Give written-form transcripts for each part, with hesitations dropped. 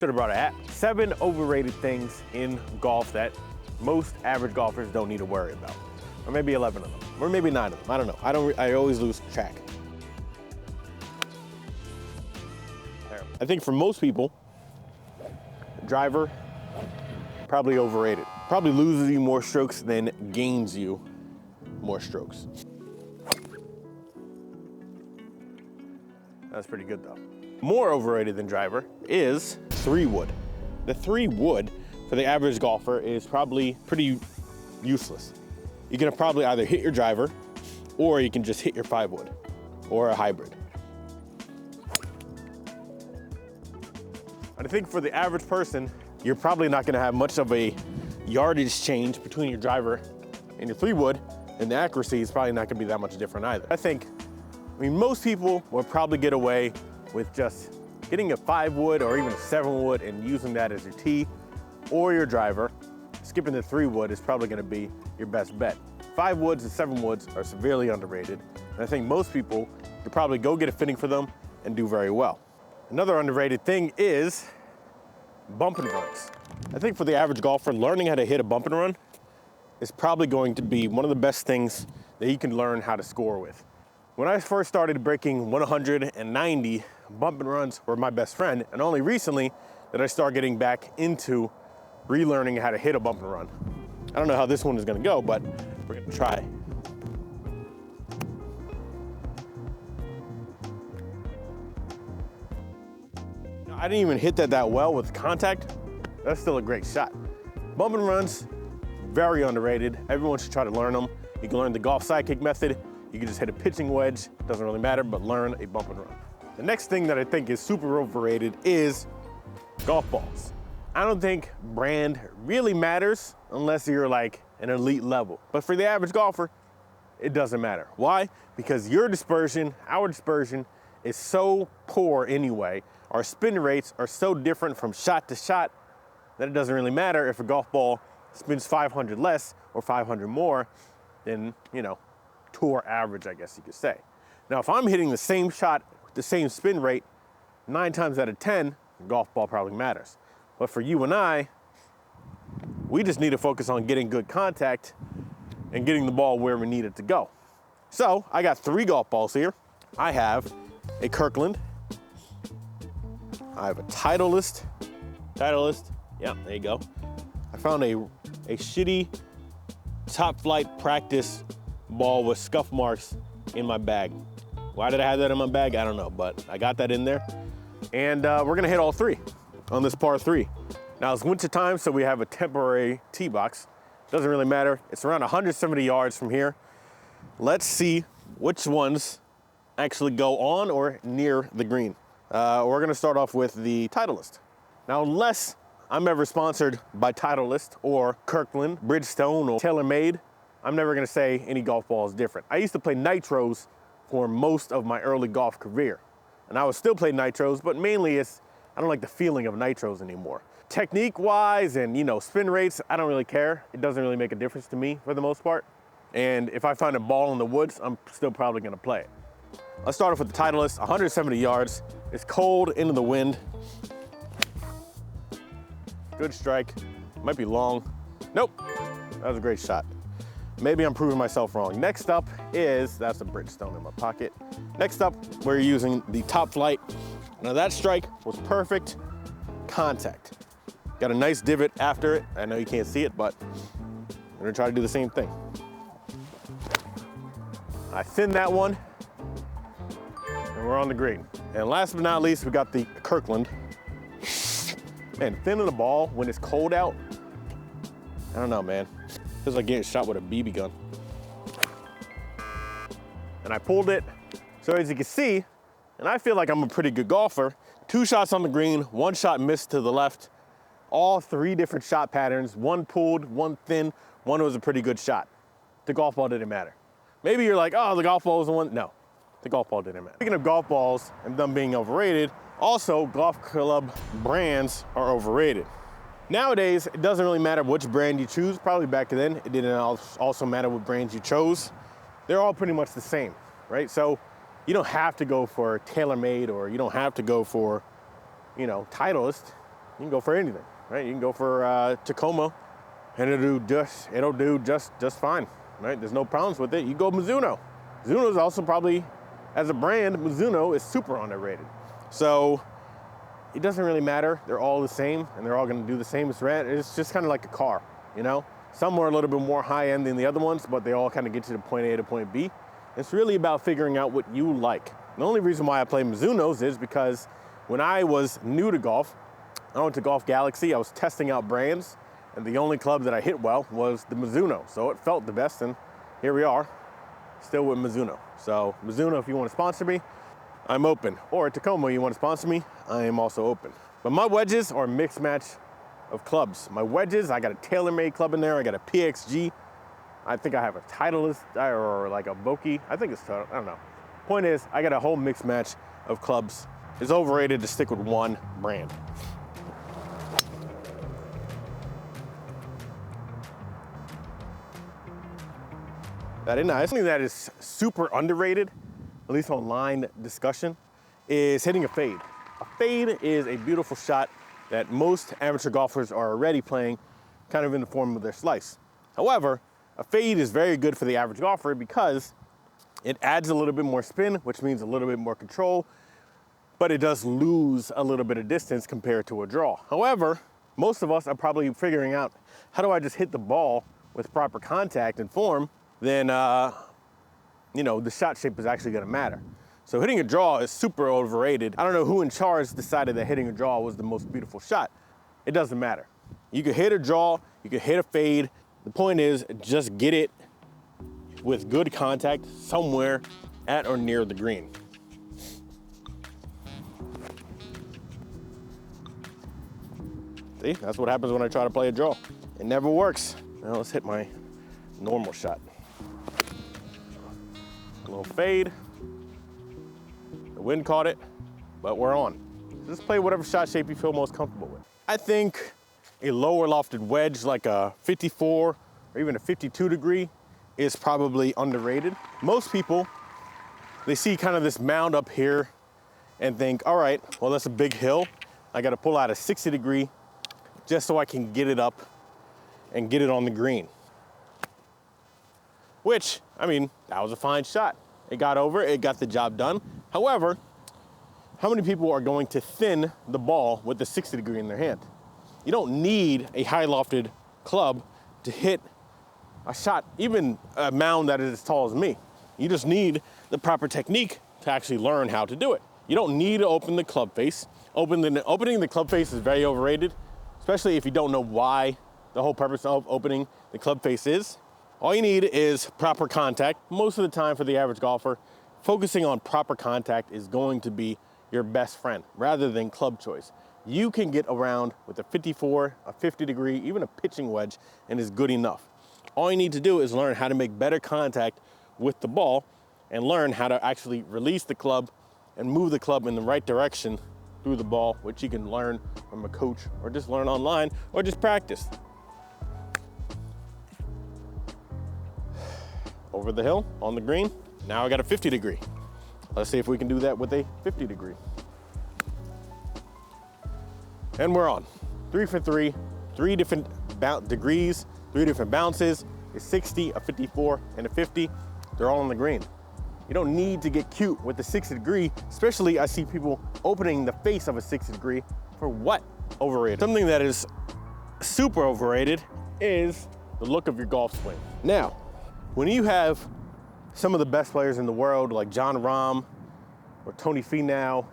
Should have brought a hat. 7 overrated things in golf that most average golfers don't need to worry about. Or maybe 11 of them, or maybe 9 of them. I don't know. I always lose track. I think for most people, driver, probably overrated. Probably loses you more strokes than gains you more strokes. That's pretty good though. More overrated than driver is 3-wood. The 3-wood for the average golfer is probably pretty useless. You can probably either hit your driver or you can just hit your 5-wood or a hybrid. I think for the average person, you're probably not gonna have much of a yardage change between your driver and your 3-wood, and the accuracy is probably not gonna be that much different either. I mean, most people will probably get away with just getting a 5-wood or even a 7-wood and using that as your tee or your driver. Skipping the 3-wood is probably gonna be your best bet. 5-woods and 7-woods are severely underrated, and I think most people could probably go get a fitting for them and do very well. Another underrated thing is bump and runs. I think for the average golfer, learning how to hit a bump and run is probably going to be one of the best things that you can learn how to score with. When I first started breaking 190, bump and runs were my best friend, and only recently did I start getting back into relearning how to hit a bump and run. I don't know how this one is gonna go, but we're gonna try. I didn't even hit that well with contact. That's still a great shot. Bump and runs, very underrated. Everyone should try to learn them. You can learn the golf sidekick method. You can just hit a pitching wedge. Doesn't really matter, but learn a bump and run. The next thing that I think is super overrated is golf balls. I don't think brand really matters unless you're like an elite level. But for the average golfer, it doesn't matter. Why? Because your dispersion, our dispersion, is so poor anyway. Our spin rates are so different from shot to shot that it doesn't really matter if a golf ball spins 500 less or 500 more than, you know, tour average, I guess you could say. Now, if I'm hitting the same shot with the same spin rate, 9 times out of 10, the golf ball probably matters. But for you and I, we just need to focus on getting good contact and getting the ball where we need it to go. So I got 3 golf balls here. I have a Kirkland. I have a Titleist. Yeah, there you go. I found a shitty Top Flight practice ball with scuff marks in my bag. Why did I have that in my bag? I don't know, but I got that in there. And we're gonna hit all 3 on this par 3. Now it's winter time, so we have a temporary tee box. Doesn't really matter. It's around 170 yards from here. Let's see which ones actually go on or near the green. We're gonna start off with the Titleist. Now, unless I'm ever sponsored by Titleist or Kirkland, Bridgestone, or TaylorMade, I'm never gonna say any golf ball is different. I used to play nitros for most of my early golf career. And I would still play nitros, but mainly I don't like the feeling of nitros anymore. Technique-wise and, you know, spin rates, I don't really care. It doesn't really make a difference to me for the most part. And if I find a ball in the woods, I'm still probably gonna play it. Let's start off with the Titleist, 170 yards. It's cold, into the wind. Good strike, might be long. Nope, that was a great shot. Maybe I'm proving myself wrong. Next up is, that's a Bridgestone in my pocket. Next up, we're using the Top Flight. Now that strike was perfect contact. Got a nice divot after it. I know you can't see it, but I'm gonna try to do the same thing. I thinned that one, and we're on the green. And last but not least, we got the Kirkland. Man, thinning the ball when it's cold out, I don't know, man. Feels like getting shot with a BB gun. And I pulled it. So as you can see, and I feel like I'm a pretty good golfer, 2 shots on the green, 1 shot missed to the left, all 3 different shot patterns, 1 pulled, 1 thin, 1 was a pretty good shot. The golf ball didn't matter. Maybe you're like, oh, the golf ball was the one. No, the golf ball didn't matter. Speaking of golf balls and them being overrated, also golf club brands are overrated. Nowadays, it doesn't really matter which brand you choose. Probably back then, it didn't also matter what brands you chose. They're all pretty much the same, right? So you don't have to go for TaylorMade or you don't have to go for, you know, Titleist. can go for anything, right? You can go for Tacoma, and it'll do just fine, right? There's no problems with it. You go Mizuno. Mizuno is also probably, as a brand, Mizuno is super underrated. So it doesn't really matter. They're all the same, and they're all going to do the same. It's just kind of like a car, you know? Some are a little bit more high end than the other ones, but they all kind of get you to point A to point B. It's really about figuring out what you like. The only reason why I play Mizunos is because when I was new to golf, I went to Golf Galaxy. I was testing out brands, and the only club that I hit well was the Mizuno. So it felt the best, and here we are, still with Mizuno. So Mizuno, if you want to sponsor me, I'm open. Or Tacoma, you want to sponsor me, I am also open. But my wedges are a mixed match of clubs. My wedges, I got a TaylorMade club in there. I got a PXG. I think I have a Titleist or like a Vokey. I think it's, I don't know. Point is, I got a whole mixed match of clubs. It's overrated to stick with one brand. That is nice. Something that is super underrated, at least online discussion, is hitting a fade. A fade is a beautiful shot that most amateur golfers are already playing kind of in the form of their slice. However, a fade is very good for the average golfer because it adds a little bit more spin, which means a little bit more control, but it does lose a little bit of distance compared to a draw. However, most of us are probably figuring out, how do I just hit the ball with proper contact and form? Then, you know, the shot shape is actually gonna matter. So hitting a draw is super overrated. I don't know who in charge decided that hitting a draw was the most beautiful shot. It doesn't matter. You could hit a draw, you could hit a fade. The point is, just get it with good contact somewhere at or near the green. See, that's what happens when I try to play a draw. It never works. Now let's hit my normal shot. A little fade. The wind caught it, but we're on. Just play whatever shot shape you feel most comfortable with. I think a lower lofted wedge like a 54 or even a 52 degree is probably underrated. Most people, they see kind of this mound up here and think, all right, well, that's a big hill. I got to pull out a 60 degree just so I can get it up and get it on the green. Which, I mean, that was a fine shot. It got over, it got the job done. However, how many people are going to thin the ball with the 60 degree in their hand? You don't need a high lofted club to hit a shot, even a mound that is as tall as me. You just need the proper technique to actually learn how to do it. You don't need to open the club face. Opening the club face is very overrated, especially if you don't know why the whole purpose of opening the club face is. All you need is proper contact. Most of the time for the average golfer, focusing on proper contact is going to be your best friend rather than club choice. You can get around with a 54, a 50 degree, even a pitching wedge, and it's good enough. All you need to do is learn how to make better contact with the ball and learn how to actually release the club and move the club in the right direction through the ball, which you can learn from a coach or just learn online or just practice. Over the hill, on the green. Now I got a 50 degree. Let's see if we can do that with a 50 degree. And we're on. 3 for 3, 3 different degrees, 3 different bounces, a 60, a 54, and a 50. They're all on the green. You don't need to get cute with the 60 degree, especially I see people opening the face of a 60 degree for what? Overrated. Something that is super overrated is the look of your golf swing. Now, when you have some of the best players in the world, like John Rahm or Tony Finau,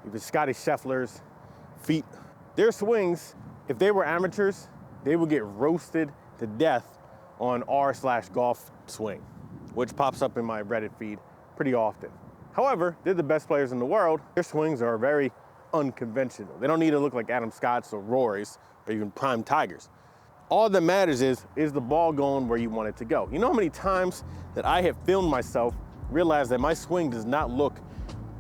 even Scotty Scheffler's feet, their swings, if they were amateurs, they would get roasted to death on r/golf swing, which pops up in my Reddit feed pretty often. However, they're the best players in the world. Their swings are very unconventional. They don't need to look like Adam Scott's or Rory's or even Prime Tiger's. All that matters is the ball going where you want it to go? You know how many times that I have filmed myself, realized that my swing does not look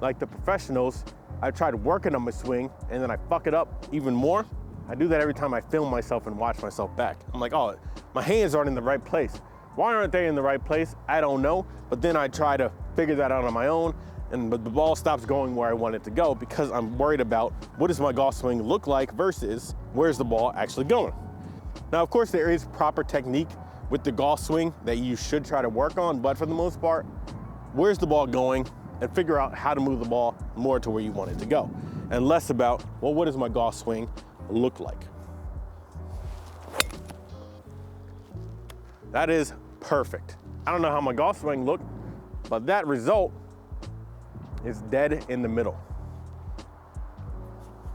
like the professionals. I tried working on my swing and then I fuck it up even more. I do that every time I film myself and watch myself back. I'm like, oh, my hands aren't in the right place. Why aren't they in the right place? I don't know. But then I try to figure that out on my own. but the ball stops going where I want it to go because I'm worried about what does my golf swing look like versus where's the ball actually going. Now, of course, there is proper technique with the golf swing that you should try to work on, but for the most part, where's the ball going, and figure out how to move the ball more to where you want it to go, and less about, well, what does my golf swing look like? That is perfect. I don't know how my golf swing looked, but that result is dead in the middle.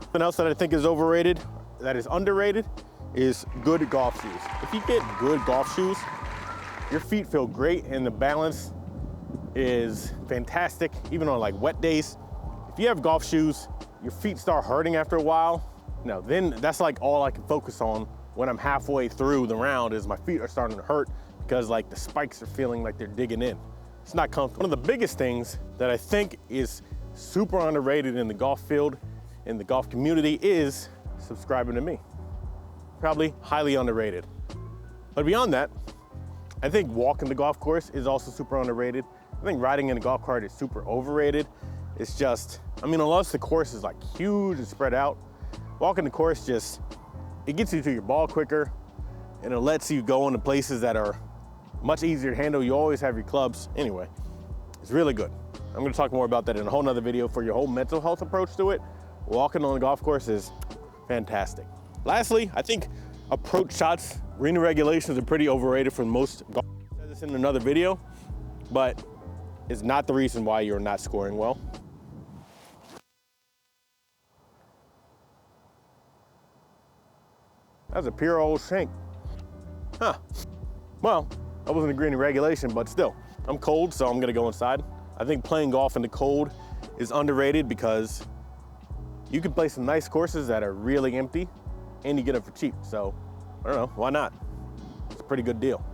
Something else that I think is overrated, that is underrated, is good golf shoes. If you get good golf shoes, your feet feel great and the balance is fantastic, even on like wet days. If you have golf shoes, your feet start hurting after a while, then that's like all I can focus on when I'm halfway through the round is my feet are starting to hurt because like the spikes are feeling like they're digging in. It's not comfortable. One of the biggest things that I think is super underrated in the golf field, in the golf community, is subscribing to me. Probably highly underrated. But beyond that, I think walking the golf course is also super underrated. I think riding in a golf cart is super overrated. It's just, unless the course is like huge and spread out, walking the course it gets you to your ball quicker and it lets you go into places that are much easier to handle. You always have your clubs. Anyway, it's really good. I'm gonna talk more about that in a whole nother video for your whole mental health approach to it. Walking on the golf course is fantastic. Lastly, I think approach shots, arena regulations are pretty overrated for most golfers. I said this in another video, but it's not the reason why you're not scoring well. That's a pure old shank. Huh. Well, I wasn't agreeing to regulation, but still, I'm cold, so I'm gonna go inside. I think playing golf in the cold is underrated because you can play some nice courses that are really empty and you get them for cheap. So, I don't know, why not? It's a pretty good deal.